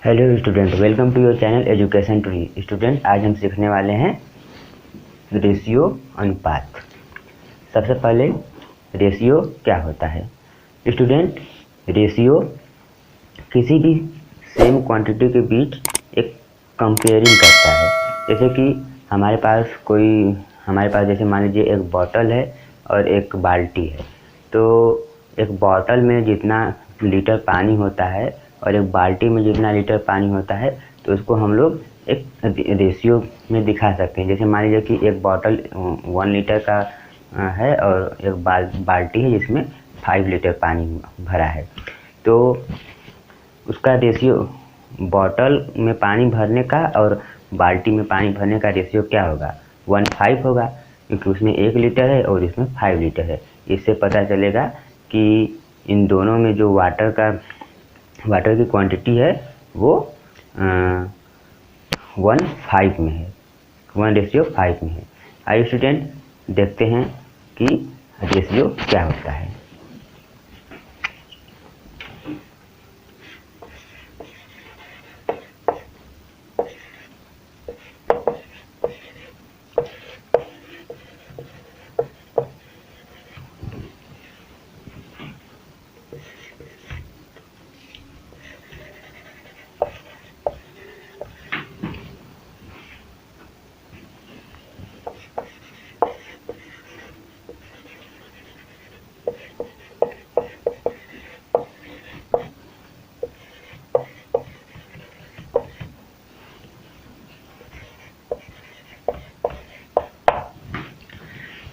Hello student, welcome to your channel Education Tree. Student, आज हम सीखने वाले हैं रेशियो अनुपात। सबसे पहले रेशियो क्या होता है? स्टूडेंट, रेशियो किसी भी सेम क्वांटिटी के बीच एक कंपेयरिंग करता है। जैसे कि हमारे पास जैसे मान लीजिए एक बॉटल है और एक बाल्टी है। तो एक बॉटल में जितना लीटर पानी होता है और एक बाल्टी में जितना लीटर पानी होता है, तो उसको हम लोग एक रेशियो में दिखा सकते हैं। जैसे मान लीजिए कि एक बॉटल 1 लीटर का है और एक बाल्टी है जिसमें 5 लीटर पानी भरा है। तो उसका रेशियो बॉटल में पानी भरने का और बाल्टी में पानी भरने का रेशियो क्या होगा? 1:5 होगा, क्योंकि उसमें 1 लीटर है और इसमें 5 लीटर है। इससे पता चलेगा कि इन दोनों में जो वाटर की क्वांटिटी है वो 1:5 में है, 1:5 में है। आइए स्टूडेंट, देखते हैं कि रेशियो क्या होता है।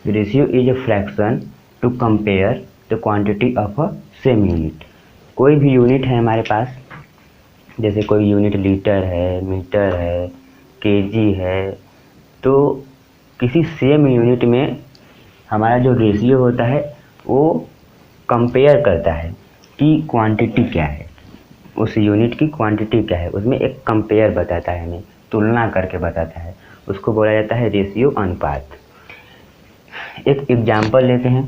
Ratio is a fraction to compare the quantity of a same unit. कोई भी यूनिट है हमारे पास, जैसे कोई यूनिट लीटर है, मीटर है, केजी है, तो किसी सेम यूनिट में हमारा जो रेशियो होता है वो कंपेयर करता है कि क्वांटिटी क्या है, उस यूनिट की क्वांटिटी क्या है। उसमें एक कंपेयर बताता है, हमें तुलना करके बताता है। उसको बोला जाता है रेशियो अनुपात। एक एग्जाम्पल लेते हैं।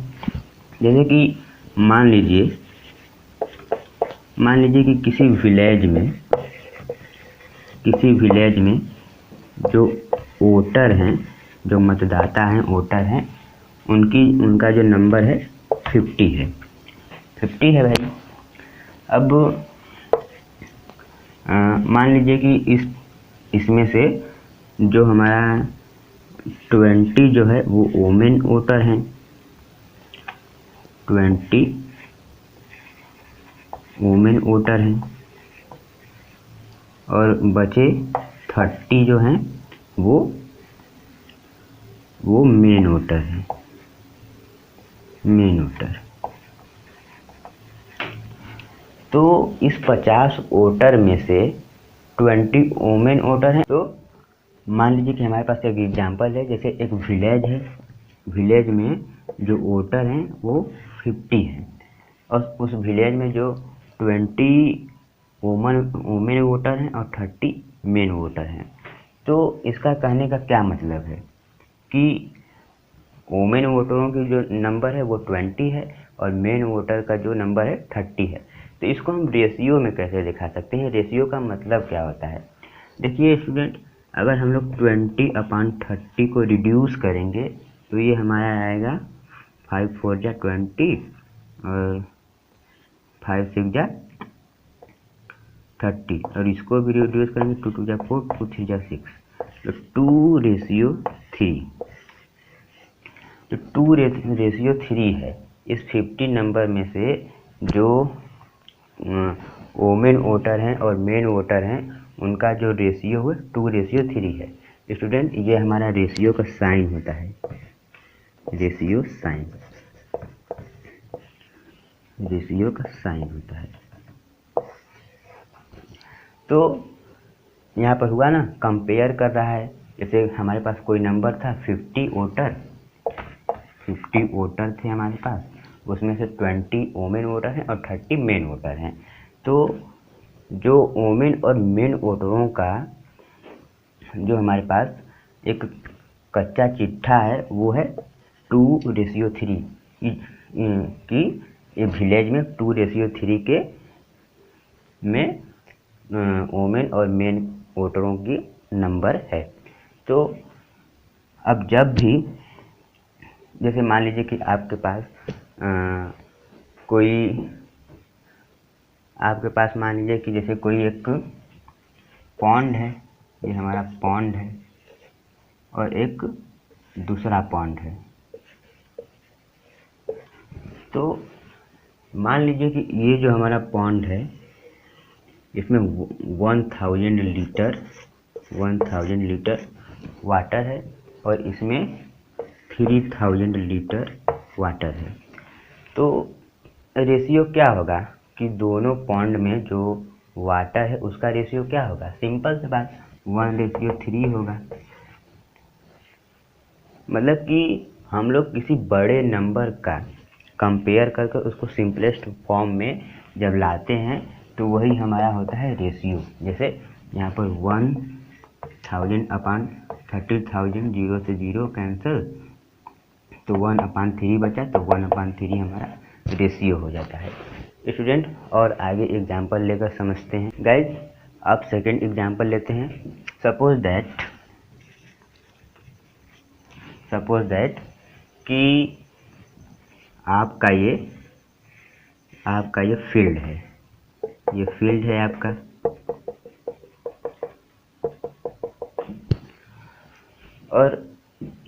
जैसे कि मान लीजिए कि किसी विलेज में जो वोटर हैं, जो मतदाता हैं, वोटर हैं, उनका जो नंबर है 50 है। 50 है भाई। अब मान लीजिए कि इसमें से जो हमारा 20 जो है वो वोमेन वोटर हैं, 20 वोमेन वोटर हैं, और बचे 30 जो हैं वो मेन वोटर हैं, मेन वोटर। तो इस 50 वोटर में से 20 वोमेन वोटर हैं। तो मान लीजिए कि हमारे पास एक एग्जांपल है। जैसे एक विलेज है, विलेज में जो वोटर हैं वो 50 हैं, और उस विलेज में जो 20 वोमेन वोटर हैं और 30 मेन वोटर हैं। तो इसका कहने का क्या मतलब है कि वोमेन वोटरों की जो नंबर है वो 20 है और मेन वोटर का जो नंबर है 30 है। तो इसको हम रेशियो में कैसे दिखा सकते हैं? रेशियो का मतलब क्या होता है? देखिए स्टूडेंट, अगर हम लोग 20/30 को रिड्यूस करेंगे तो ये हमारा आएगा 5 4 जा 20 और 5 6 जा 30, और इसको भी रिड्यूस करेंगे 2 2 जा 4 2 3 जा 6, तो 2:3। तो 2:3 है। इस 50 नंबर में से जो वोमेन वोटर हैं और मेन वोटर हैं उनका जो रेशियो है 2:3 है। स्टूडेंट, ये हमारा रेशियो का साइन होता है, रेशियो साइन, रेशियो का साइन होता है। तो यहाँ पर हुआ ना, कंपेयर कर रहा है। जैसे हमारे पास कोई नंबर था 50 वोटर थे हमारे पास, उसमें से 20 वोमेन वोटर हैं और 30 मेन वोटर हैं। तो जो वोमेन और मेन वोटरों का जो हमारे पास एक कच्चा चिट्ठा है वो है 2:3 कि ये विलेज में 2:3 के में वोमेन और मेन वोटरों की नंबर है। तो अब जब भी जैसे मान लीजिए कि आपके पास मान लीजिए कि जैसे कोई एक पॉन्ड है, ये हमारा पॉन्ड है और एक दूसरा पॉन्ड है। तो मान लीजिए कि ये जो हमारा पॉन्ड है इसमें 1000 लीटर वाटर है और इसमें 3000 लीटर वाटर है। तो रेशियो क्या होगा कि दोनों पॉन्ड में जो वाटर है उसका रेशियो क्या होगा? सिंपल सी बात 1:3 होगा। मतलब कि हम लोग किसी बड़े नंबर का कंपेयर करके उसको सिंपलेस्ट फॉर्म में जब लाते हैं तो वही हमारा होता है रेशियो। जैसे यहाँ पर 1000/30,000 0 से 0 कैंसिल, तो 1/3 बचा, तो 1/3 हमारा रेशियो हो जाता है। स्टूडेंट और आगे एग्जाम्पल लेकर समझते हैं। गाइज अब सेकंड एग्जाम्पल लेते हैं। सपोज दैट कि आपका ये फील्ड है, ये फील्ड है आपका, और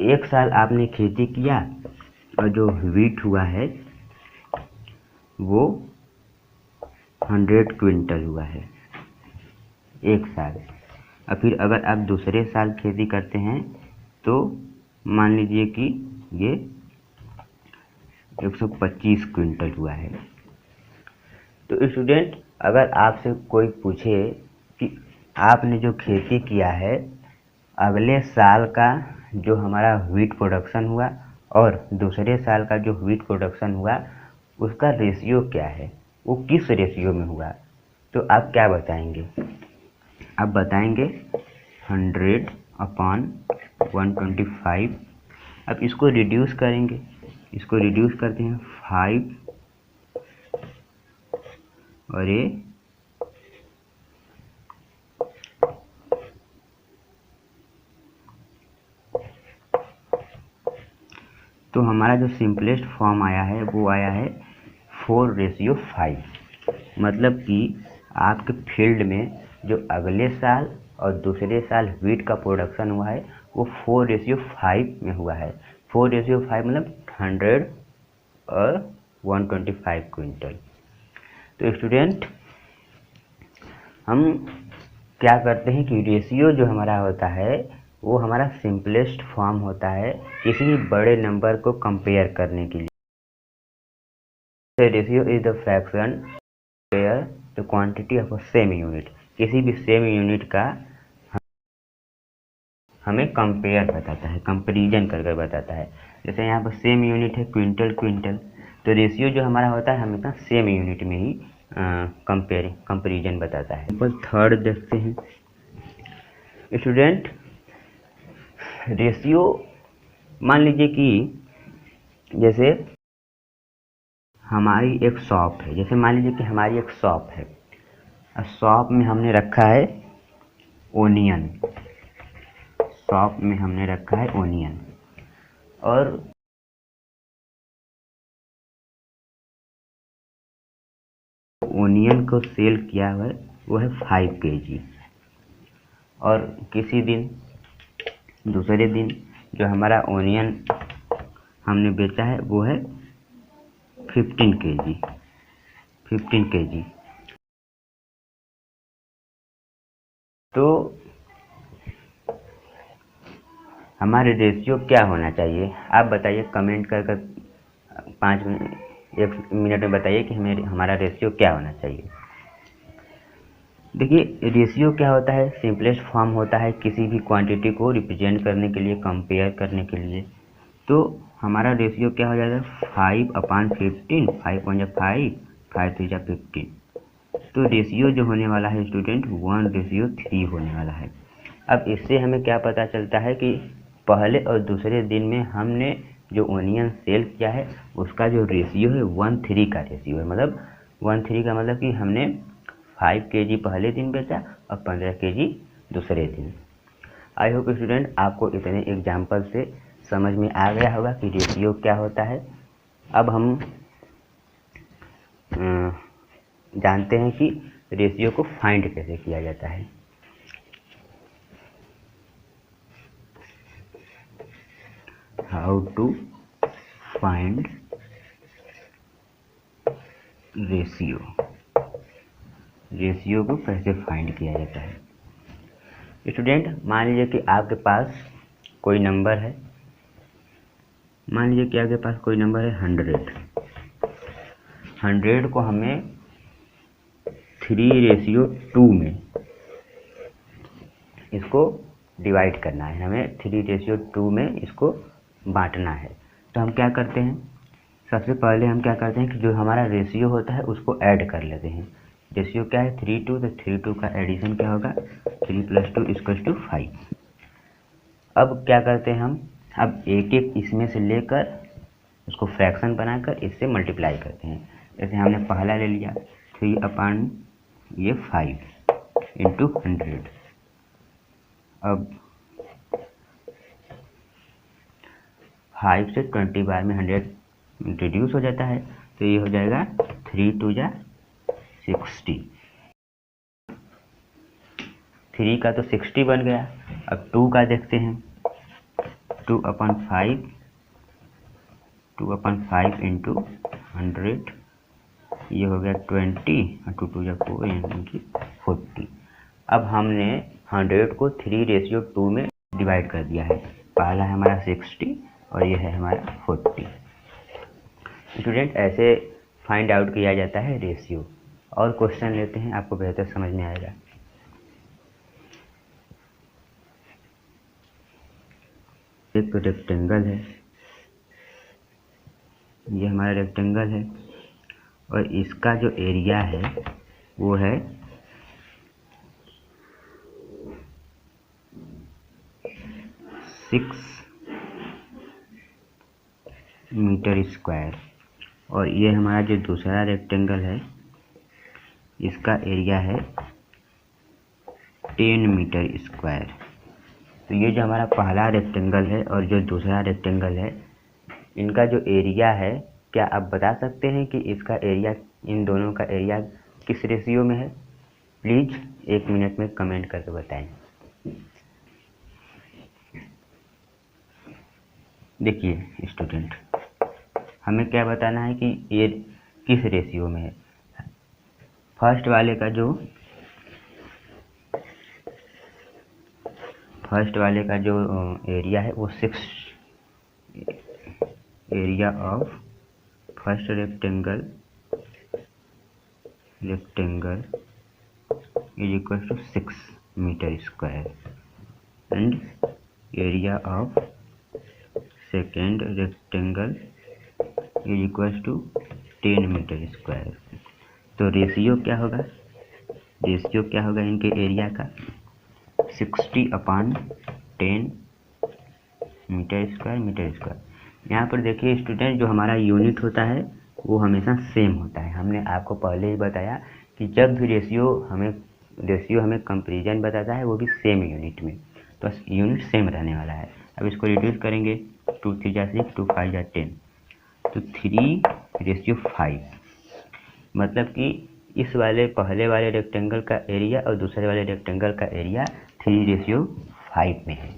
एक साल आपने खेती किया और जो व्हीट हुआ है वो 100 क्विंटल हुआ है एक साल। और फिर अगर आप दूसरे साल खेती करते हैं तो मान लीजिए कि ये 125 क्विंटल हुआ है। तो स्टूडेंट अगर आपसे कोई पूछे कि आपने जो खेती किया है अगले साल का जो हमारा व्हीट प्रोडक्शन हुआ और दूसरे साल का जो व्हीट प्रोडक्शन हुआ उसका रेशियो क्या है, वो किस रेशियो में हुआ, तो आप क्या बताएंगे? आप बताएंगे 100/125। अब इसको रिड्यूस करेंगे, इसको रिड्यूस करते हैं 5 और ये तो हमारा जो सिंपलेस्ट फॉर्म आया है वो आया है 4:5। मतलब कि आपके फील्ड में जो अगले साल और दूसरे साल व्हीट का प्रोडक्शन हुआ है वो 4:5 में हुआ है। 4:5 मतलब 100 और 125 क्विंटल। तो स्टूडेंट हम क्या करते हैं कि रेशियो जो हमारा होता है वो हमारा सिंपलेस्ट फॉर्म होता है किसी भी बड़े नंबर को कंपेयर करने के लिए। Ratio is the fraction compare the quantity of a same unit. किसी भी सेम यूनिट का हमें कंपेयर बताता है, कंपेरिजन करके बताता है। जैसे यहाँ पर सेम यूनिट है क्विंटल, तो रेशियो जो हमारा होता है हमेशा सेम यूनिट में ही कंपेरिजन बताता है। पर थर्ड देखते हैं स्टूडेंट। रेशियो मान लीजिए कि जैसे हमारी एक शॉप है, जैसे मान लीजिए कि हमारी एक शॉप है, शॉप में हमने रखा है ओनियन, शॉप में हमने रखा है ओनियन और ओनियन को सेल किया हुआ है वो है 5 kg। और किसी दिन दूसरे दिन जो हमारा ओनियन हमने बेचा है वो है 15 kg। तो हमारे रेशियो क्या होना चाहिए? आप बताइए, कमेंट कर 1 मिनट में बताइए कि हमारा रेशियो क्या होना चाहिए। देखिए रेशियो क्या होता है? सिंपलेस्ट फॉर्म होता है किसी भी क्वांटिटी को रिप्रेजेंट करने के लिए, कंपेयर करने के लिए। तो हमारा रेशियो क्या हो जाएगा 5/15, 5 × 5, 5 × 15। तो रेशियो जो होने वाला है स्टूडेंट 1:3 होने वाला है। अब इससे हमें क्या पता चलता है कि पहले और दूसरे दिन में हमने जो ओनियन सेल किया है उसका जो रेशियो है 1:3 का रेशियो है। मतलब 1:3 का मतलब कि हमने 5 kg पहले दिन बेचा और 15 kg दूसरे दिन। आई होप स्टूडेंट आपको इतने एग्जाम्पल से समझ में आ गया होगा कि रेशियो क्या होता है। अब हम जानते हैं कि रेशियो को फाइंड कैसे किया जाता है। How to find ratio, ratio को कैसे फाइंड किया जाता है। स्टूडेंट मान लीजिए कि आपके पास कोई नंबर है, मान लीजिए कि आपके पास कोई नंबर है 100 को हमें 3:2 में इसको डिवाइड करना है, हमें 3:2 में इसको बांटना है। तो हम क्या करते हैं, सबसे पहले हम क्या करते हैं कि जो हमारा रेशियो होता है उसको ऐड कर लेते हैं। रेशियो क्या है 3:2, तो 3:2 का एडिशन क्या होगा 3 + 2 = 5। अब क्या करते हैं हम, अब एक एक इसमें से लेकर उसको फ्रैक्शन बनाकर इससे मल्टीप्लाई करते हैं। जैसे हमने पहला ले लिया 3/5 × 100। अब 5 से 20 बार में 100 रिड्यूस हो जाता है, तो ये हो जाएगा 3×2 = 60। 3 का तो 60 बन गया। अब 2 का देखते हैं, 2/5 × 100, ये हो गया 20 और 2 × 2 = 4 यानी 40। अब हमने 100 को 3:2 में डिवाइड कर दिया है। पहला है हमारा 60 और ये है हमारा 40। स्टूडेंट ऐसे फाइंड आउट किया जाता है रेशियो। और क्वेश्चन लेते हैं, आपको बेहतर समझ में आएगा। एक रेक्टेंगल है, ये हमारा रेक्टेंगल है और इसका जो एरिया है वो है 6 मीटर स्क्वायर, और ये हमारा जो दूसरा रेक्टेंगल है इसका एरिया है 10 मीटर स्क्वायर। तो ये जो हमारा पहला रेक्टेंगल है और जो दूसरा रेक्टेंगल है, इनका जो एरिया है, क्या आप बता सकते हैं कि इसका एरिया, इन दोनों का एरिया किस रेशियो में है? प्लीज़ 1 मिनट में कमेंट करके बताएं। देखिए स्टूडेंट, हमें क्या बताना है कि ये किस रेशियो में है। फर्स्ट वाले का जो एरिया है वो 6, area of first rectangle = 6 metre square and area of second rectangle = 10 metre square. तो रेशियो क्या होगा, इनके एरिया का 60/10 मीटर स्क्वायर। यहाँ पर देखिए स्टूडेंट, जो हमारा यूनिट होता है वो हमेशा सेम होता है। हमने आपको पहले ही बताया कि जब भी रेशियो हमें कंपैरिजन बताता है वो भी सेम यूनिट में, तो यूनिट सेम रहने वाला है। अब इसको रिड्यूस करेंगे, 2 × 3 = 6, 2 × 5 = 10, तो 3:5। मतलब कि इस वाले पहले वाले रेक्टेंगल का एरिया और दूसरे वाले रेक्टेंगल का एरिया 3:5 में है।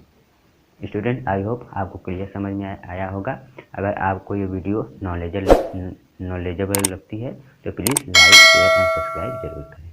स्टूडेंट आई होप आपको क्लियर समझ में आया होगा। अगर आपको ये वीडियो नॉलेजेबल लगती है तो please like, share and subscribe जरूर करें।